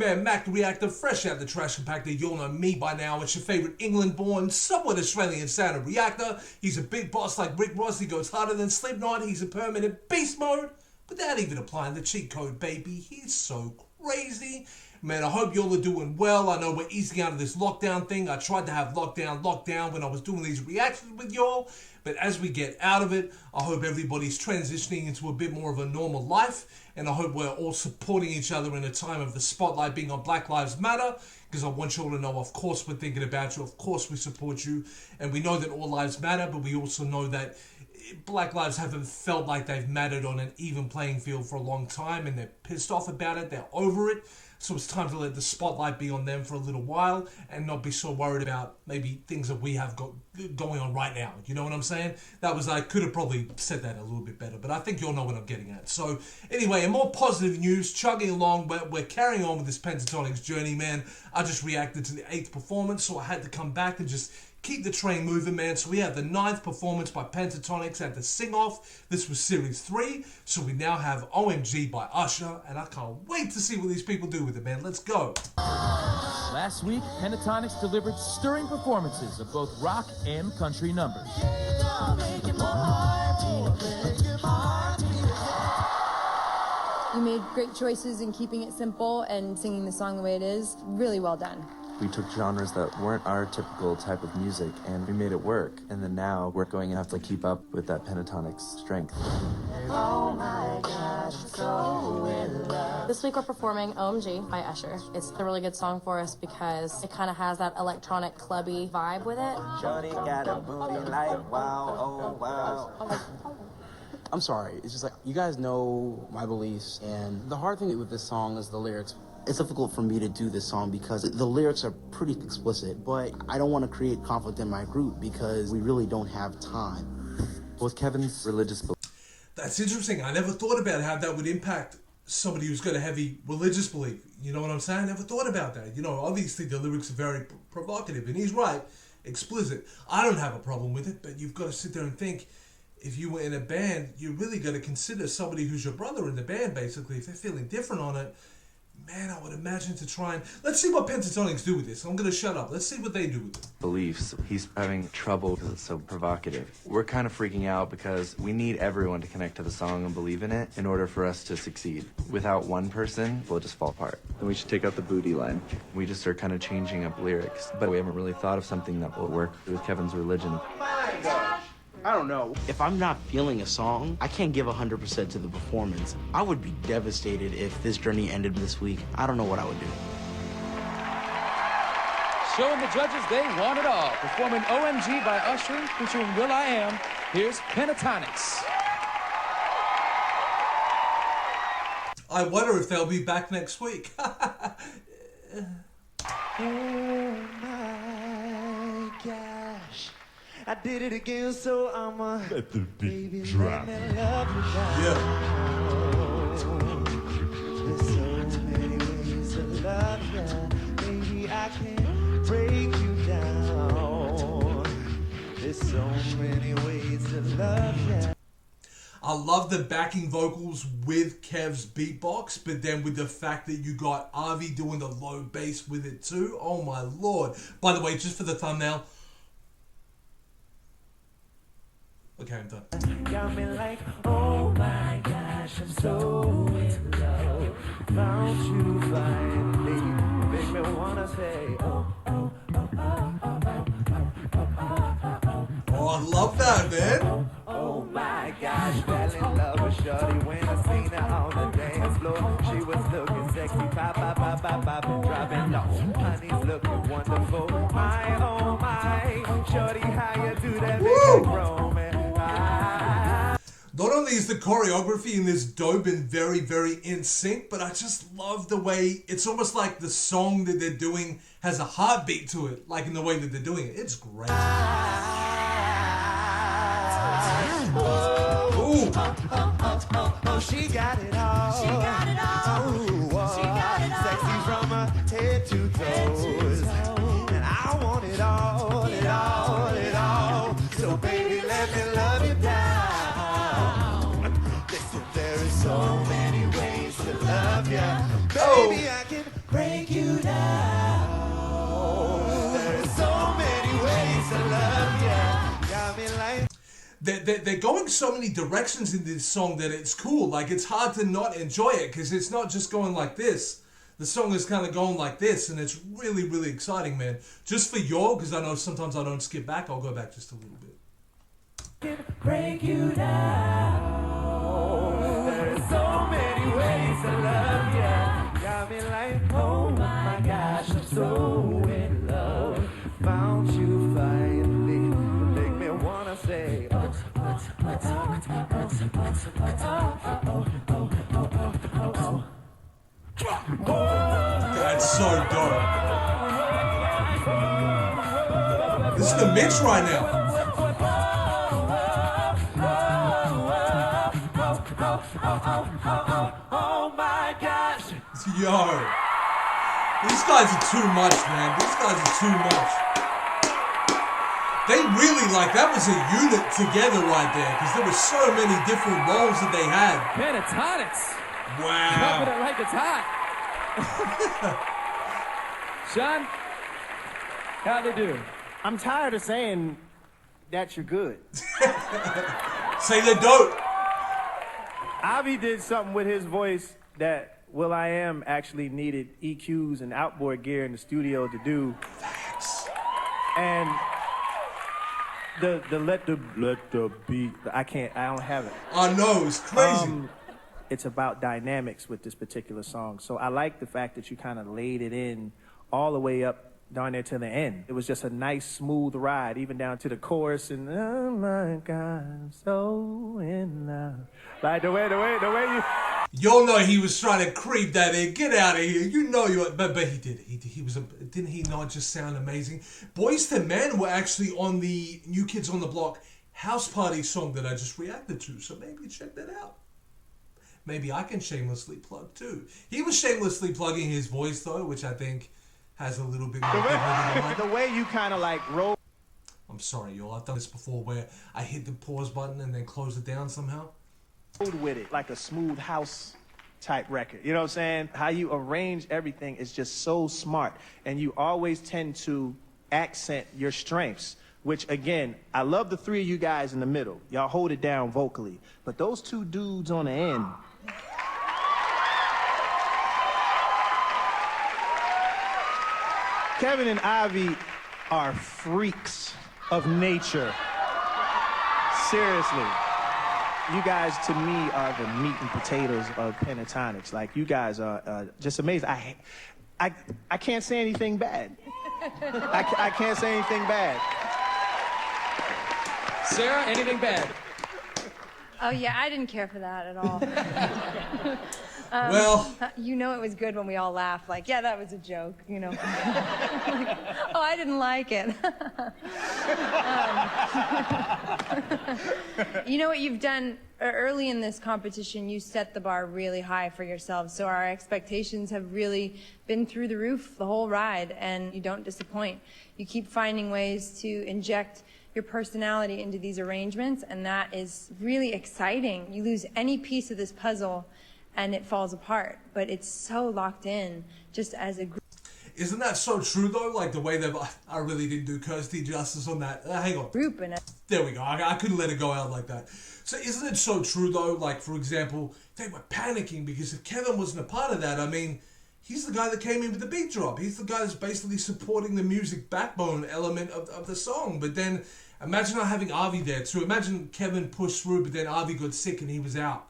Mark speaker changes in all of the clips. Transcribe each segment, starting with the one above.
Speaker 1: man Mac the Reactor, fresh out the trash compactor. You all know me by now. It's your favorite England-born, somewhat Australian sound of Reactor. He's a big boss like Rick Ross. He goes harder than Slipknot. He's in permanent beast mode without even applying the cheat code, baby. He's so crazy. Man, I hope y'all are doing well. I know we're easing out of this lockdown thing. I tried to have lockdown when I was doing these reactions with y'all. But as we get out of it, I hope everybody's transitioning into a bit more of a normal life. And I hope we're all supporting each other in a time of the spotlight being on Black Lives Matter. Because I want y'all to know, of course, we're thinking about you. Of course, we support you. And we know that all lives matter, but we also know that Black lives haven't felt like they've mattered on an even playing field for a long time. And they're pissed off about it. They're over it. So it's time to let the spotlight be on them for a little while and not be so worried about maybe things that we have got going on right now. You know what I'm saying? I could have probably said that a little bit better, but I think you'll know what I'm getting at. So anyway, in more positive news, chugging along, but we're carrying on with this Pentatonix journey, man. I just reacted to the 8th performance, so I had to come back and just keep the train moving, man. So we have the 9th performance by Pentatonix at the Sing Off. This was Series 3. So we now have OMG by Usher. And I can't wait to see what these people do with it, man. Let's go.
Speaker 2: Last week, Pentatonix delivered stirring performances of both rock and country numbers.
Speaker 3: You made great choices in keeping it simple and singing the song the way it is. Really well done.
Speaker 4: We took genres that weren't our typical type of music and we made it work. And then now we're going to have to keep up with that Pentatonix strength.
Speaker 5: Oh my gosh, so in love.
Speaker 6: This week we're performing OMG by Usher. It's a really good song for us because it kind of has that electronic clubby vibe with it.
Speaker 5: Shorty got a booty like wow, oh wow.
Speaker 7: I'm sorry, it's just like, you guys know my beliefs, and the hard thing with this song is the lyrics. It's difficult for me to do this song because the lyrics are pretty explicit, but I don't want to create conflict in my group because we really don't have time.
Speaker 4: With Kevin's religious belief.
Speaker 1: That's interesting. I never thought about how that would impact somebody who's got a heavy religious belief. You know what I'm saying? I never thought about that. You know, obviously the lyrics are very provocative, and he's right, explicit. I don't have a problem with it, but you've got to sit there and think, if you were in a band, you really got to consider somebody who's your brother in the band, basically. If they're feeling different on it, man, I would imagine to try and... Let's see what Pentatonix do with this. I'm going to shut up. Let's see what they do with it.
Speaker 4: Beliefs. He's having trouble because it's so provocative. We're kind of freaking out because we need everyone to connect to the song and believe in it in order for us to succeed. Without one person, we'll just fall apart. Then we should take out the booty line. We just are kind of changing up lyrics, but we haven't really thought of something that will work with Kevin's religion.
Speaker 7: I don't know. If I'm not feeling a song, I can't give 100% to the performance. I would be devastated if this journey ended this week. I don't know what I would do.
Speaker 2: Showing the judges they want it all. Performing OMG by Usher, featuring Will I Am. Here's Pentatonix.
Speaker 1: I wonder if they'll be back next week.
Speaker 5: Oh my gosh, I did it again, so I'm a
Speaker 8: Let the beat
Speaker 5: baby,
Speaker 8: drop.
Speaker 5: let me love you down. There's so many ways to love ya. Baby, I can break you down. There's so many ways to love ya.
Speaker 1: I love the backing vocals with Kev's beatbox, but then with the fact that you got Avi doing the low bass with it too. Oh my lord. By the way, just for the thumbnail. Okay, I'm done.
Speaker 5: Got me like, oh my gosh, I'm so in love. Found you finally, make me wanna say, oh, oh, oh, oh, oh, oh.
Speaker 1: Oh, I love that, man.
Speaker 5: Oh my gosh, fell in love with shorty when I seen her on the dance floor. She was looking sexy, pop, pop, pop, pop, pop, and dropping low. Honey's looking wonderful, my, oh my. Shorty, how you do that, make it grow, man.
Speaker 1: Not only is the choreography in this dope and very, very in sync, but I just love the way it's almost like the song that they're doing has a heartbeat to it, like in the way that they're doing it. It's great. Ooh.
Speaker 5: Oh, she got it all. She got it all. Ooh, she got it all. Sexy from her head to toes. And I want it all, it all, it all. So baby, let me love you down. Listen, there is so many ways to love ya. Baby, I can break you now. There's so many ways to love you. Got me like.
Speaker 1: They're going so many directions in this song that it's cool. Like, it's hard to not enjoy it because it's not just going like this. The song is kind of going like this, and it's really, really exciting, man. Just for y'all, because I know sometimes I don't skip back, I'll go back just a little bit.
Speaker 5: Break you down. There's so many ways to love you. Got me like, oh my gosh, I'm so in love. Found you finally. Make me wanna say,
Speaker 1: That's so dope. This is the mix right now.
Speaker 5: oh my gosh.
Speaker 1: Yo. These guys are too much, man. These guys are too much. They really, like, that was a unit together right there, because there were so many different roles that they had.
Speaker 2: Pentatonix.
Speaker 1: Wow.
Speaker 2: Dropping it like it's hot. Sean, how'd they do?
Speaker 8: I'm tired of saying that you're good.
Speaker 1: Say the dope.
Speaker 8: Avi did something with his voice that will.i.am actually needed EQs and outboard gear in the studio to do.
Speaker 1: Facts.
Speaker 8: And the let the beat, I don't have it.
Speaker 1: I know, it's crazy.
Speaker 8: It's about dynamics with this particular song. So I like the fact that you kind of laid it in all the way up down there to the end. It was just a nice, smooth ride, even down to the chorus. And oh my God, I'm so in love. Like the way you.
Speaker 1: Y'all know he was trying to creep that in. Get out of here. You know you. But he did. He was. Didn't he not just sound amazing? Boys to Men were actually on the New Kids on the Block house party song that I just reacted to. So maybe check that out. Maybe I can shamelessly plug too. He was shamelessly plugging his voice though, which I think has a little bit more
Speaker 8: The way you kind of like roll.
Speaker 1: I'm sorry, y'all. I've done this before where I hit the pause button and then close it down somehow.
Speaker 8: With it, like a smooth house type record. You know what I'm saying? How you arrange everything is just so smart. And you always tend to accent your strengths, which again, I love the three of you guys in the middle. Y'all hold it down vocally. But those two dudes on the end. Kevin and Ivy are freaks of nature. Seriously. You guys, to me, are the meat and potatoes of Pentatonix. Like, you guys are just amazing. I can't say anything bad. I can't say anything bad.
Speaker 2: Sarah, anything bad?
Speaker 3: Oh, yeah, I didn't care for that at all.
Speaker 1: Well,
Speaker 3: You know it was good when we all laughed, like, yeah, that was a joke, you know. Like, oh, I didn't like it. You know what you've done early in this competition, you set the bar really high for yourselves, so our expectations have really been through the roof the whole ride, and you don't disappoint. You keep finding ways to inject your personality into these arrangements, and that is really exciting. You lose any piece of this puzzle and it falls apart, but it's so locked in just as a group.
Speaker 1: Isn't that so true though? Like the way that I really didn't do Kirsty justice on that. Hang on.
Speaker 3: Group and
Speaker 1: There we go. I couldn't let it go out like that. So isn't it so true though? Like for example, they were panicking because if Kevin wasn't a part of that, I mean, he's the guy that came in with the beat drop. He's the guy that's basically supporting the music backbone element of the song. But then imagine not having Avi there too. Imagine Kevin pushed through, but then Avi got sick and he was out.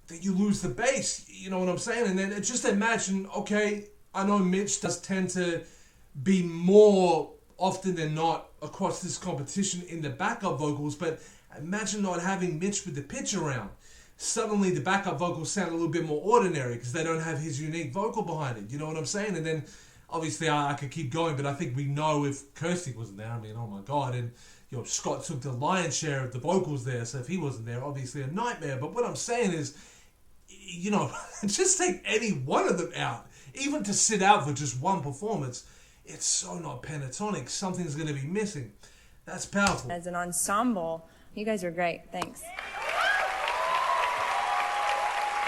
Speaker 1: Then you lose the bass, you know what I'm saying? And then just imagine, okay, I know Mitch does tend to be more often than not across this competition in the backup vocals, but imagine not having Mitch with the pitch around. Suddenly the backup vocals sound a little bit more ordinary because they don't have his unique vocal behind it, you know what I'm saying? And then obviously I could keep going, but I think we know if Kirsty wasn't there, I mean, oh my God, and you know, Scott took the lion's share of the vocals there, so if he wasn't there, obviously a nightmare. But what I'm saying is, you know, just take any one of them out. Even to sit out for just one performance, it's so not Pentatonix. Something's going to be missing. That's powerful.
Speaker 3: As an ensemble, you guys are great. Thanks.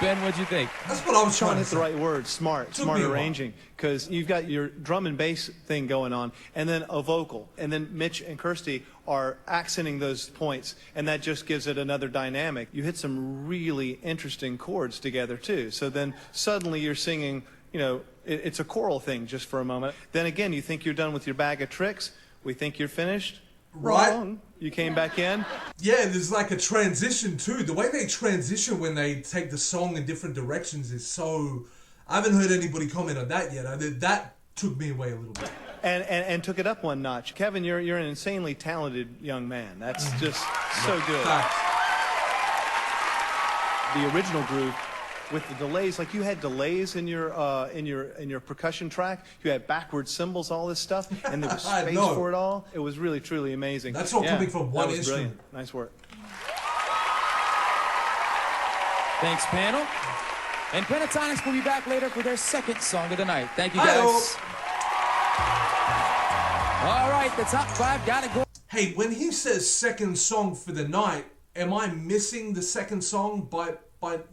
Speaker 2: Ben, what'd you think?
Speaker 1: That's what I was
Speaker 9: Sean
Speaker 1: trying to
Speaker 9: hit the
Speaker 1: say.
Speaker 9: right word, smart
Speaker 1: Took me a while.
Speaker 9: arranging, because you've got your drum and bass thing going on, and then a vocal, and then Mitch and Kirsty are accenting those points, and that just gives it another dynamic. You hit some really interesting chords together too, so then suddenly you're singing, you know, it's a choral thing just for a moment. Then again, you think you're done with your bag of tricks, we think you're finished.
Speaker 1: Right.
Speaker 9: Wrong. You came back in.
Speaker 1: Yeah, there's like a transition too. The way they transition when they take the song in different directions is so... I haven't heard anybody comment on that yet. That took me away a little bit.
Speaker 9: And took it up one notch. Kevin, you're an insanely talented young man. That's just so good.
Speaker 1: Fact.
Speaker 9: The original group with the delays, like you had delays in your percussion track. You had backward cymbals, all this stuff, and there was
Speaker 1: I
Speaker 9: space
Speaker 1: know.
Speaker 9: for it all. It was really truly amazing.
Speaker 1: That's all coming from one
Speaker 9: that was
Speaker 1: instrument.
Speaker 9: Brilliant. Nice work.
Speaker 2: Thanks, panel. And Pentatonix will be back later for their second song of the night. Thank you,
Speaker 1: Hi-yo.
Speaker 2: guys. All right, the top 5 gotta go.
Speaker 1: Hey, when he says second song for the night, am I missing the second song by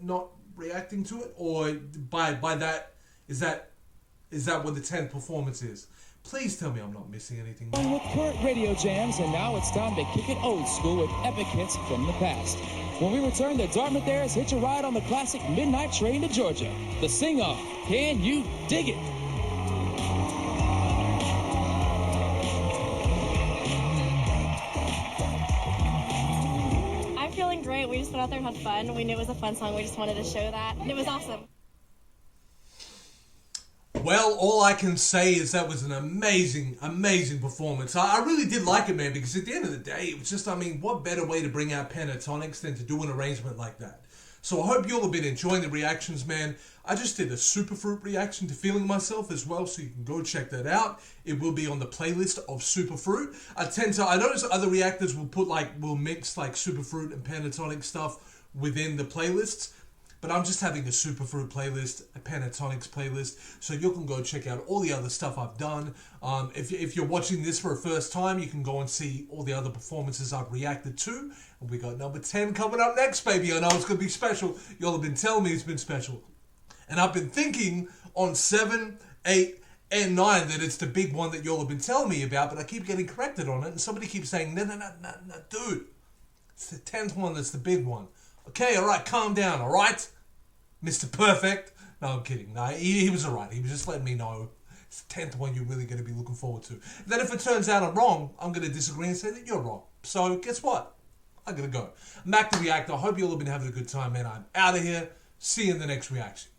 Speaker 1: not reacting to it, or by that is that what the 10th performance is? Please tell me I'm not missing anything.
Speaker 2: On with current radio jams, and now it's time to kick it old school with epic hits from the past. When we return, the Dartmouth Airs hitch a ride on the classic Midnight Train to Georgia. The Sing Off. Can you dig it?
Speaker 10: I'm feeling great. We just went out there and had fun. We knew it was a fun song. We just wanted to show that. And it was awesome.
Speaker 1: Well, all I can say is that was an amazing, amazing performance. I really did like it, man, because at the end of the day, it was just, I mean, what better way to bring out Pentatonix than to do an arrangement like that? So I hope you all have been enjoying the reactions, man. I just did a Superfruit reaction to Feeling Myself as well, so you can go check that out. It will be on the playlist of Superfruit. I notice other reactors will mix like Superfruit and Pentatonix stuff within the playlists. But I'm just having a Superfruit playlist, a Pentatonix playlist, so you can go check out all the other stuff I've done. If you're watching this for a first time, you can go and see all the other performances I've reacted to. And we got number 10 coming up next, baby. I know it's going to be special. Y'all have been telling me it's been special. And I've been thinking on 7, 8, and 9 that it's the big one that y'all have been telling me about, but I keep getting corrected on it, and somebody keeps saying, no, dude. It's the 10th one that's the big one. Okay, all right, calm down, all right? Mr. Perfect. No, I'm kidding. No, he was all right. He was just letting me know it's the 10th one you're really going to be looking forward to. Then if it turns out I'm wrong, I'm going to disagree and say that you're wrong. So guess what? I'm going to go. I'm back to Reactor. I hope you all have been having a good time, man. I'm out of here. See you in the next reaction.